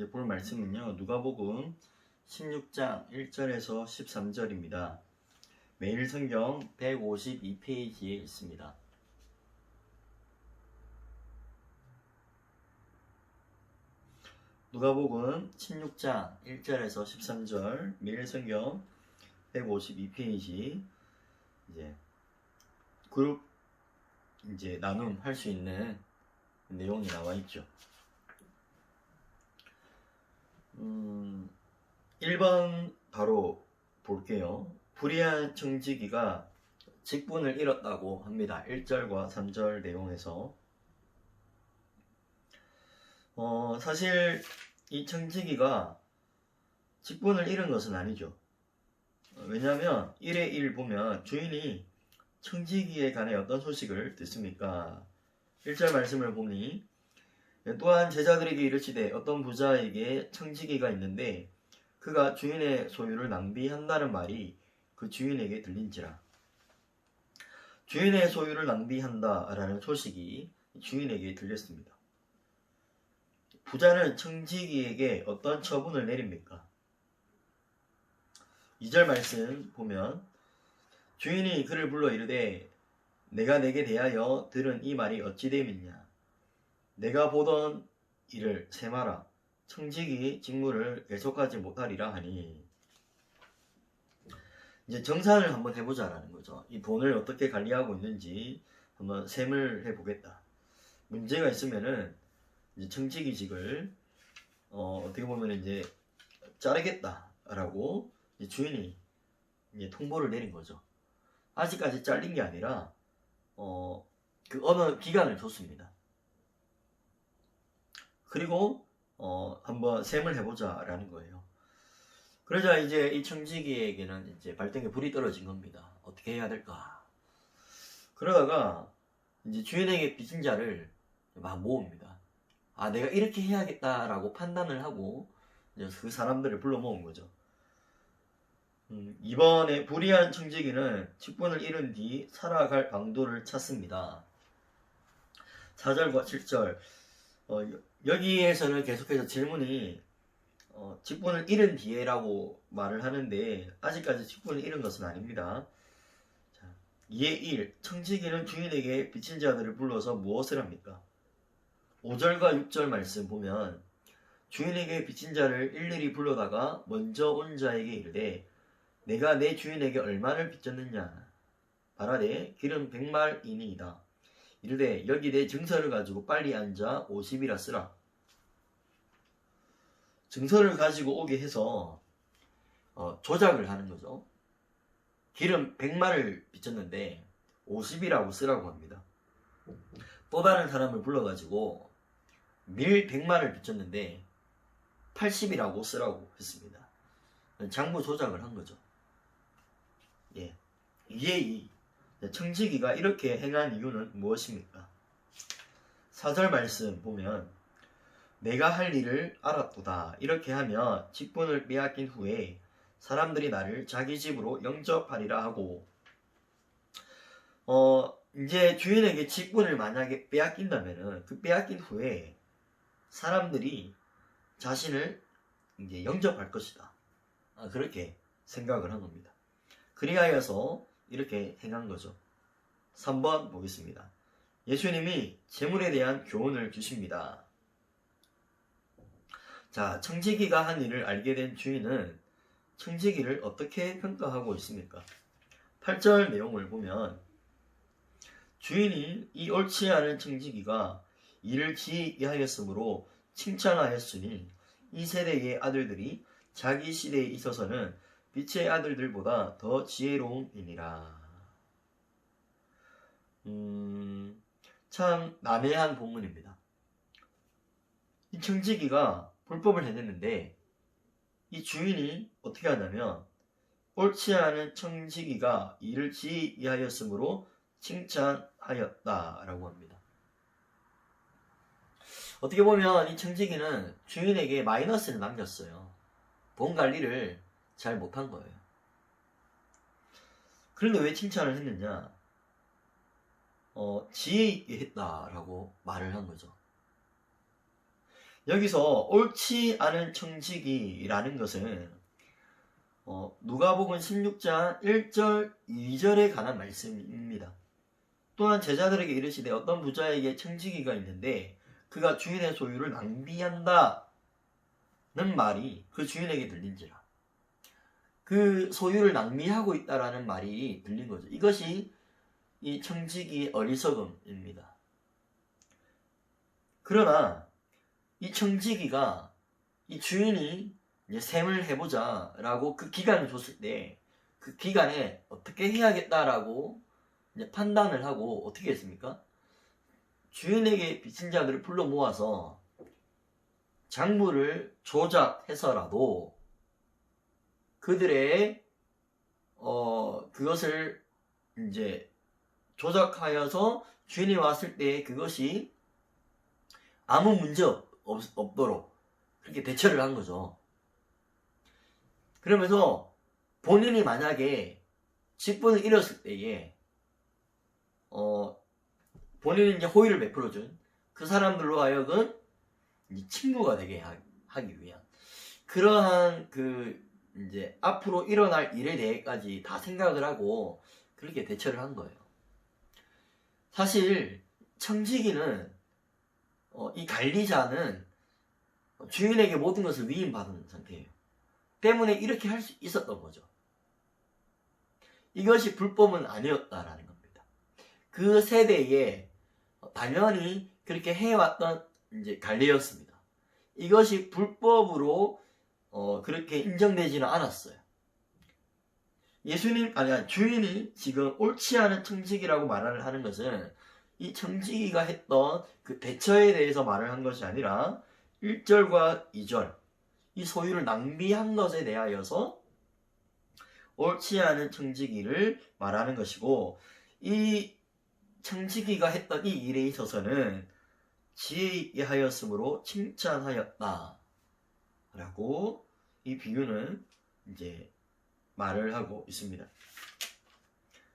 이제 볼 말씀은요, 누가복음 16장 1절에서 13절입니다. 매일 성경 152페이지에 있습니다. 누가복음 16장 1절에서 13절, 매일 성경 152페이지, 이제 그룹 이제 나눔할 수 있는 내용이 나와 있죠. 1번 바로 볼게요. 불의한 청지기가 직분을 잃었다고 합니다. 1절과 3절 내용에서 사실 이 청지기가 직분을 잃은 것은 아니죠. 왜냐하면 1의 1 보면 주인이 청지기에 관해 어떤 소식을 듣습니까? 1절 말씀을 보니 또한 제자들에게 이르시되 어떤 부자에게 청지기가 있는데 그가 주인의 소유를 낭비한다는 말이 그 주인에게 들린지라. 주인의 소유를 낭비한다라는 소식이 주인에게 들렸습니다. 부자는 청지기에게 어떤 처분을 내립니까? 2절 말씀 보면 주인이 그를 불러 이르되 내가 내게 대하여 들은 이 말이 어찌 됨이냐. 내가 보던 일을 세마라. 청지기 직무를 계속하지 못하리라 하니, 이제 정산을 한번 해보자라는 거죠. 이 돈을 어떻게 관리하고 있는지 한번 셈을 해보겠다. 문제가 있으면은 이제 청지기직을 어떻게 보면 이제 자르겠다라고 이제 주인이 이제 통보를 내린 거죠. 아직까지 잘린 게 아니라 그 어느 기간을 줬습니다. 그리고 한번 셈을 해보자라는 거예요. 그러자 이제 이 청지기에게는 이제 발등에 불이 떨어진 겁니다. 어떻게 해야 될까? 그러다가 이제 주인에게 빚진 자를 막 모읍니다. 아, 내가 이렇게 해야겠다라고 판단을 하고 이제 그 사람들을 불러 모은 거죠. 이번에 불의한 청지기는 직분을 잃은 뒤 살아갈 방도를 찾습니다. 4절과 7절 여기에서는 계속해서 질문이 직분을 잃은 뒤에라고 말을 하는데 아직까지 직분을 잃은 것은 아닙니다. 자, 2의 1 청지기는 주인에게 빚진 자들을 불러서 무엇을 합니까? 5절과 6절 말씀 보면 주인에게 빚진 자를 일일이 불러다가 먼저 온 자에게 이르되 내가 내 주인에게 얼마를 빚졌느냐 말하되 길은 100말이니이다. 이르되 여기 내 증서를 가지고 빨리 앉아 50이라 쓰라. 증서를 가지고 오게 해서 조작을 하는 거죠. 길은 100말을 빚졌는데 50이라고 쓰라고 합니다. 또 다른 사람을 불러가지고 밀 100말을 빚졌는데 80이라고 쓰라고 했습니다. 장부 조작을 한 거죠. 예. 이에 이 청지기가 이렇게 행한 이유는 무엇입니까? 4절 말씀 보면 내가 할 일을 알았도다. 이렇게 하면 직분을 빼앗긴 후에 사람들이 나를 자기 집으로 영접하리라 하고 이제 주인에게 직분을 만약에 빼앗긴다면은 그 빼앗긴 후에 사람들이 자신을 이제 영접할 것이다. 그렇게 생각을 한 겁니다. 그리하여서 이렇게 행한 거죠. 3번 보겠습니다. 예수님이 재물에 대한 교훈을 주십니다. 자, 청지기가 한 일을 알게 된 주인은 청지기를 어떻게 평가하고 있습니까? 8절 내용을 보면 주인이 이 옳지 않은 청지기가 일을 지혜있게 하였으므로 칭찬하였으니 이 세대의 아들들이 자기 시대에 있어서는 빛의 아들들보다 더 지혜로움이니라. 참 난해한 본문입니다. 이 청지기가 불법을 해냈는데 이 주인이 어떻게 하냐면 옳지 않은 청지기가 일을 지혜있게 하였으므로 칭찬하였다라고 합니다. 어떻게 보면 이 청지기는 주인에게 마이너스를 남겼어요. 돈 관리를 잘 못한 거예요. 그런데 왜 칭찬을 했느냐? 지혜 있게 했다라고 말을 한 거죠. 여기서 옳지 않은 청지기라는 것은 누가복음 16장 1절 2절에 관한 말씀입니다. 또한 제자들에게 이르시되 어떤 부자에게 청지기가 있는데 그가 주인의 소유를 낭비한다는 말이 그 주인에게 들린지라. 그 소유를 낭비하고 있다라는 말이 들린 거죠. 이것이 이 청지기의 어리석음입니다. 그러나 이 청지기가 이 주인이 이제 셈을 해보자 라고 그 기간을 줬을 때 그 기간에 어떻게 해야겠다라고 이제 판단을 하고 어떻게 했습니까? 주인에게 빚진 자들을 불러 모아서 장부를 조작해서라도 그들의 그것을 이제 조작하여서 주인이 왔을 때 그것이 아무 문제 없도록 그렇게 대처를 한 거죠. 그러면서 본인이 만약에 직분을 잃었을 때에 본인이 이제 호의를 베풀어준 그 사람들로 하여금 이제 친구가 되게 하기 위한 그러한 그 이제 앞으로 일어날 일에 대해까지 다 생각을 하고 그렇게 대처를 한 거예요. 사실 청지기는 이 관리자는 주인에게 모든 것을 위임받은 상태예요. 때문에 이렇게 할 수 있었던 거죠. 이것이 불법은 아니었다라는 겁니다. 그 세대에 당연히 그렇게 해왔던 이제 관리였습니다. 이것이 불법으로 그렇게 인정되지는 않았어요. 주인이 지금 옳지 않은 청지기라고 말을 하는 것은 이 청지기가 했던 그 대처에 대해서 말을 한 것이 아니라 1절과 2절 이 소유를 낭비한 것에 대하여서 옳지 않은 청지기를 말하는 것이고 이 청지기가 했던 이 일에 있어서는 지혜하였으므로 칭찬하였다 라고 이 비유는 이제 말을 하고 있습니다.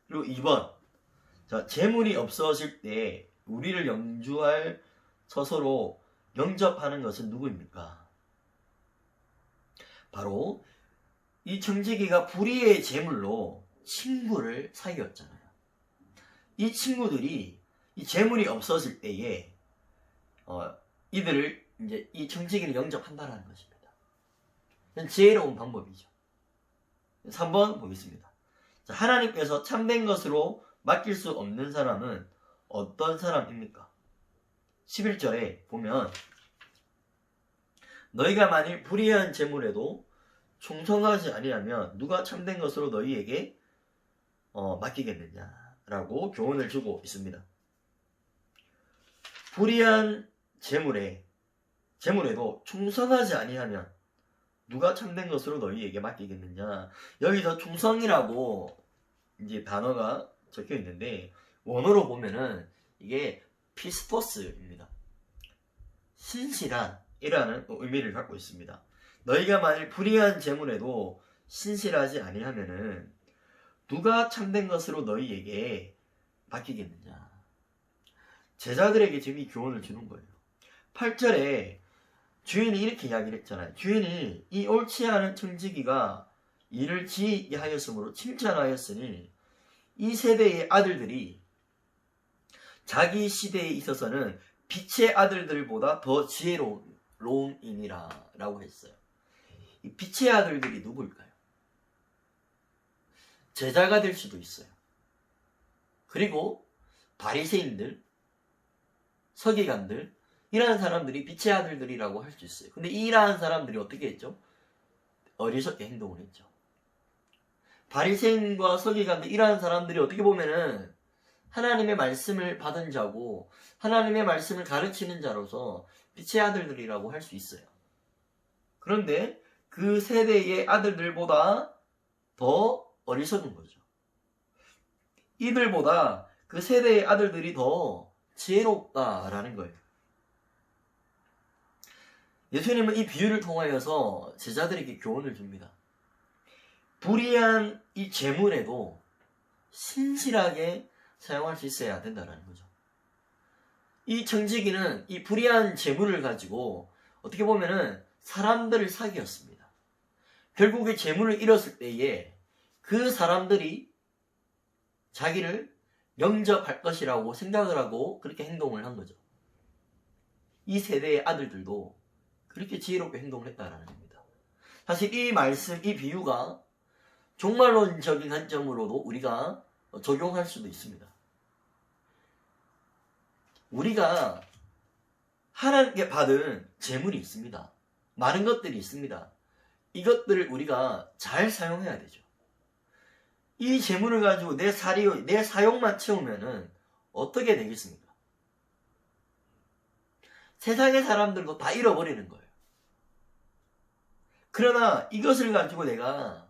그리고 2번 자, 재물이 없어질 때 우리를 영주할 처소로 영접하는 것은 누구입니까? 바로 이 청지기가 불의의 재물로 친구를 사귀었잖아요. 이 친구들이 이 재물이 없어질 때에 이들을 이제 이 청지기를 영접한다는 것입니다. 지혜로운 방법이죠. 3번 보겠습니다. 자, 하나님께서 참된 것으로 맡길 수 없는 사람은 어떤 사람입니까? 11절에 보면 너희가 만일 불의한 재물에도 충성하지 아니하면 누가 참된 것으로 너희에게 맡기겠느냐라고 교훈을 주고 있습니다. 불의한 재물에도 충성하지 아니하면 누가 참된 것으로 너희에게 맡기겠느냐. 여기서 충성이라고 이제 단어가 적혀 있는데 원어로 보면은 이게 피스토스입니다. 신실한이라는 의미를 갖고 있습니다. 너희가 만일 불의한 재물에도 신실하지 아니하면은 누가 참된 것으로 너희에게 맡기겠느냐. 제자들에게 지금 이 교훈을 주는 거예요. 8절에 주인이 이렇게 이야기를 했잖아요. 주인이 이 옳지 않은 청지기가 이를 지혜하였으므로 칭찬하였으니 이 세대의 아들들이 자기 시대에 있어서는 빛의 아들들보다 더 지혜로운이니라 라고 했어요. 이 빛의 아들들이 누구일까요? 제자가 될 수도 있어요. 그리고 바리새인들, 서기관들 이러한 사람들이 빛의 아들들이라고 할 수 있어요. 근데 이러한 사람들이 어떻게 했죠? 어리석게 행동을 했죠. 바리새인과 서기관들 이러한 사람들이 어떻게 보면은 하나님의 말씀을 받은 자고 하나님의 말씀을 가르치는 자로서 빛의 아들들이라고 할 수 있어요. 그런데 그 세대의 아들들보다 더 어리석은 거죠. 이들보다 그 세대의 아들들이 더 지혜롭다라는 거예요. 예수님은 이 비유를 통하여서 제자들에게 교훈을 줍니다. 불의한 이 재물에도 신실하게 사용할 수 있어야 된다는 거죠. 이 청지기는 이 불의한 재물을 가지고 어떻게 보면은 사람들을 사기였습니다. 결국에 재물을 잃었을 때에 그 사람들이 자기를 영접할 것이라고 생각을 하고 그렇게 행동을 한 거죠. 이 세대의 아들들도 그렇게 지혜롭게 행동을 했다라는 겁니다. 사실 이 말씀, 이 비유가 종말론적인 관점으로도 우리가 적용할 수도 있습니다. 우리가 하나님께 받은 재물이 있습니다. 많은 것들이 있습니다. 이것들을 우리가 잘 사용해야 되죠. 이 재물을 가지고 내 사용만 채우면은 어떻게 되겠습니까? 세상의 사람들도 다 잃어버리는 거예요. 그러나 이것을 가지고 내가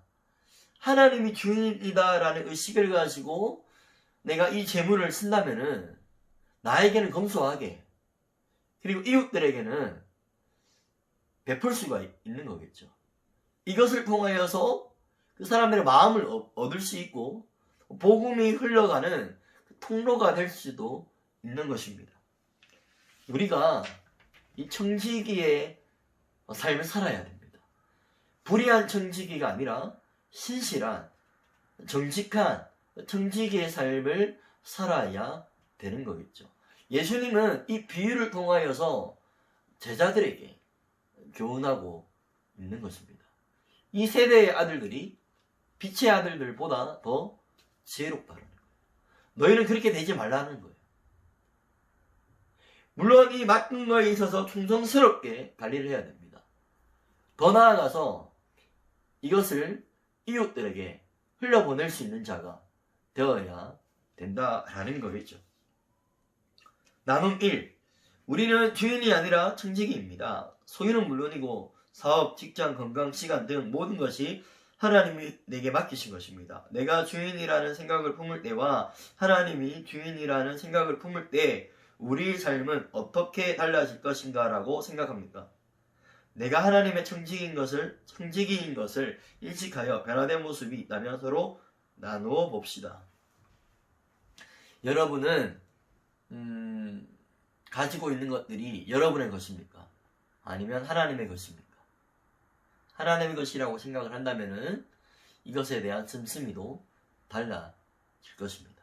하나님이 주인이다라는 의식을 가지고 내가 이 재물을 쓴다면은 나에게는 검소하게 그리고 이웃들에게는 베풀 수가 있는 거겠죠. 이것을 통하여서 그 사람들의 마음을 얻을 수 있고 복음이 흘러가는 통로가 될 수도 있는 것입니다. 우리가 이 청지기의 삶을 살아야 됩니다. 불의한 청지기가 아니라 신실한 정직한 청지기의 삶을 살아야 되는 거겠죠. 예수님은 이 비유를 통하여서 제자들에게 교훈하고 있는 것입니다. 이 세대의 아들들이 빛의 아들들보다 더 지혜롭다는 거예요. 너희는 그렇게 되지 말라는 거예요. 물론 이 맡은 거에 있어서 충성스럽게 관리를 해야 됩니다. 더 나아가서 이것을 이웃들에게 흘려보낼 수 있는 자가 되어야 된다라는 거겠죠. 나눔 1. 우리는 주인이 아니라 청지기입니다. 소유는 물론이고 사업, 직장, 건강, 시간 등 모든 것이 하나님이 내게 맡기신 것입니다. 내가 주인이라는 생각을 품을 때와 하나님이 주인이라는 생각을 품을 때 우리의 삶은 어떻게 달라질 것인가 라고 생각합니까? 내가 하나님의 청지기인 것을 인식하여 변화된 모습이 있다면 서로 나누어 봅시다. 여러분은 가지고 있는 것들이 여러분의 것입니까? 아니면 하나님의 것입니까? 하나님의 것이라고 생각을 한다면은 이것에 대한 씀씀이도 달라질 것입니다.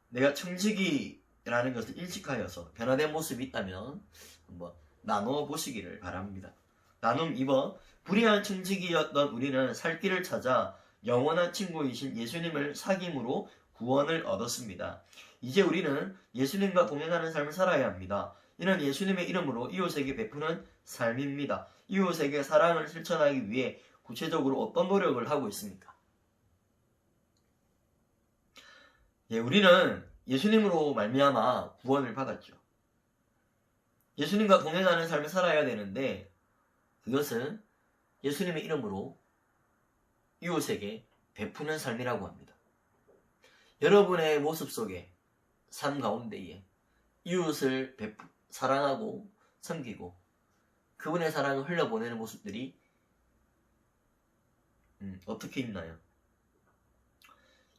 내가 청지기라는 것을 인식하여서 변화된 모습이 있다면 한번 나누어 보시기를 바랍니다. 나눔 2번. 불의한 청지기였던 우리는 살 길을 찾아 영원한 친구이신 예수님을 사귐으로 구원을 얻었습니다. 이제 우리는 예수님과 동행하는 삶을 살아야 합니다. 이는 예수님의 이름으로 이웃에게 베푸는 삶입니다. 이웃에게 사랑을 실천하기 위해 구체적으로 어떤 노력을 하고 있습니까? 우리는 예수님으로 말미암아 구원을 받았죠. 예수님과 동행하는 삶을 살아야 되는데 그것은 예수님의 이름으로 이웃에게 베푸는 삶이라고 합니다. 여러분의 모습 속에 삶 가운데에 이웃을 사랑하고 섬기고 그분의 사랑을 흘려보내는 모습들이 어떻게 있나요?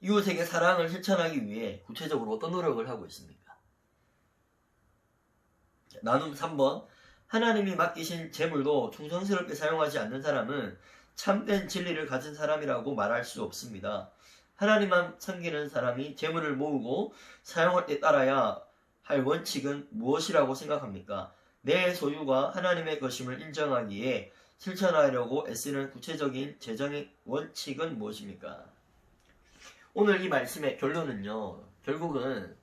이웃에게 사랑을 실천하기 위해 구체적으로 어떤 노력을 하고 있습니까? 나눔 3번. 하나님이 맡기신 재물도 충성스럽게 사용하지 않는 사람은 참된 진리를 가진 사람이라고 말할 수 없습니다. 하나님만 섬기는 사람이 재물을 모으고 사용할 때 따라야 할 원칙은 무엇이라고 생각합니까? 내 소유가 하나님의 것임을 인정하기에 실천하려고 애쓰는 구체적인 재정의 원칙은 무엇입니까? 오늘 이 말씀의 결론은요, 결국은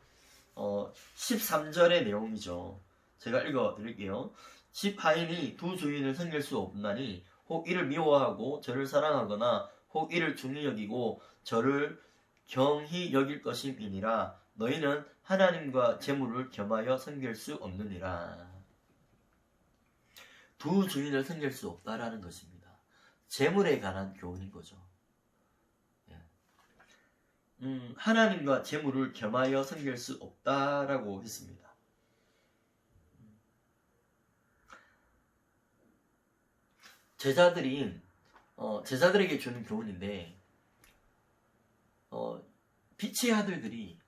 13절의 내용이죠. 제가 읽어드릴게요. 집 하인이 두 주인을 섬길 수 없나니 혹 이를 미워하고 저를 사랑하거나 혹 이를 중히 여기고 저를 경히 여길 것임이니라. 너희는 하나님과 재물을 겸하여 섬길 수 없느니라. 두 주인을 섬길 수 없다라는 것입니다. 재물에 관한 교훈인 거죠. 하나님과 재물을 겸하여 섬길 수 없다라고 했습니다. 제자들에게 주는 교훈인데 빛의 아들들이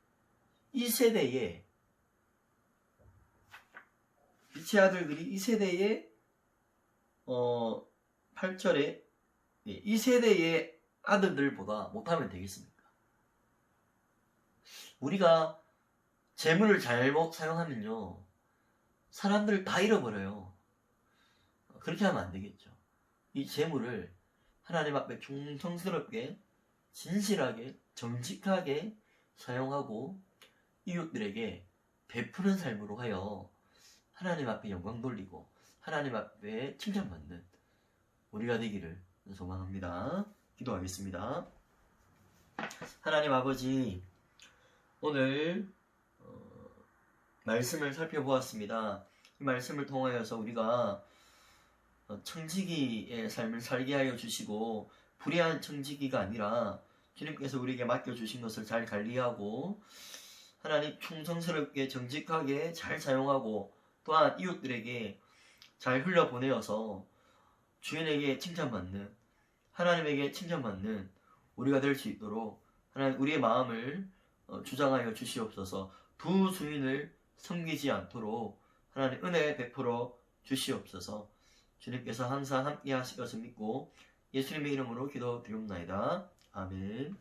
이 세대에 빛의 아들들이 이 세대의 8절에 이 세대의 아들들보다 못하면 되겠습니까? 우리가 재물을 잘못 사용하면요, 사람들 다 잃어버려요. 그렇게 하면 안 되겠죠. 이 재물을 하나님 앞에 충성스럽게, 진실하게, 정직하게 사용하고 이웃들에게 베푸는 삶으로 하여 하나님 앞에 영광 돌리고 하나님 앞에 칭찬받는 우리가 되기를 소망합니다. 기도하겠습니다. 하나님 아버지, 오늘 말씀을 살펴보았습니다. 이 말씀을 통하여서 우리가 청지기의 삶을 살게 하여 주시고 불의한 청지기가 아니라 주님께서 우리에게 맡겨주신 것을 잘 관리하고 하나님 충성스럽게 정직하게 잘 사용하고 또한 이웃들에게 잘 흘려보내어서 주인에게 칭찬받는, 하나님에게 칭찬받는 우리가 될 수 있도록 하나님 우리의 마음을 주장하여 주시옵소서. 두 주인을 섬기지 않도록 하나님 은혜 베풀어 주시옵소서. 주님께서 항상 함께 하실 것을 믿고 예수님의 이름으로 기도드리옵나이다. 아멘.